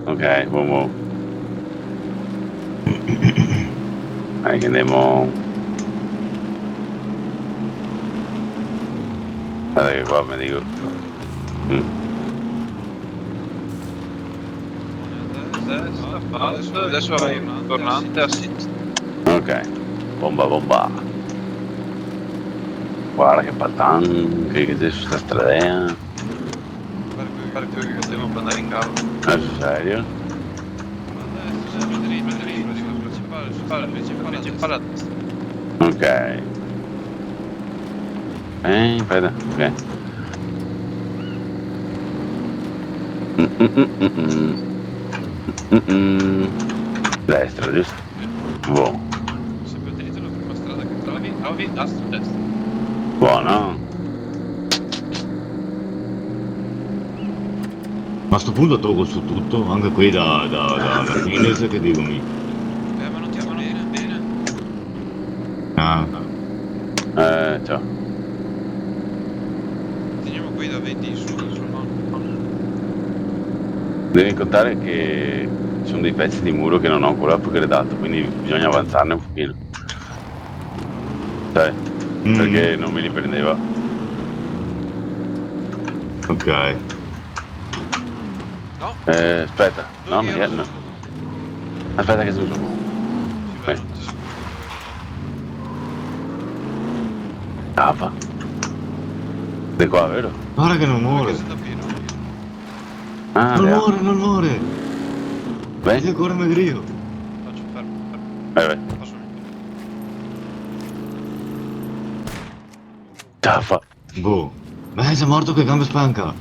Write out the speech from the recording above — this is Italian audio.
Ok, boh. Dai che andiamo. Guarda che qua mi dico. Adesso vai un tornante a sinistra. Ok, bomba. Guarda che patanche che c'è su sta strada. Per cui potremmo andare in cavo. Sul serio? Adesso sempre dritto sulla strada principale a Principale a destra. destra. Ok. Aspetta, ok. Destra, giusto? Boh. Sempre dritto la prima strada che trovi. Trovi a destra. Buono. Ma a sto punto tolgo su tutto, anche qui da Fines che dicono. Ma non ti va bene? Ah, Ciao. Teniamo qui da 20 in su, no? Devi contare che ci sono dei pezzi di muro che non ho ancora upgradato, quindi bisogna avanzarne un pochino. Sai? Perché non me li prendeva. ok. No? Aspetta. No, Dove no. Aspetta che scuso. Sì, Cava. Di qua, vero? Guarda che non muore. Sono da pieno. Ah, Non muore. Beh, Sei ancora magrio. Faccio fermo. vai. Passo io. Cava. Boh. Beh, sei morto che gambe spanca.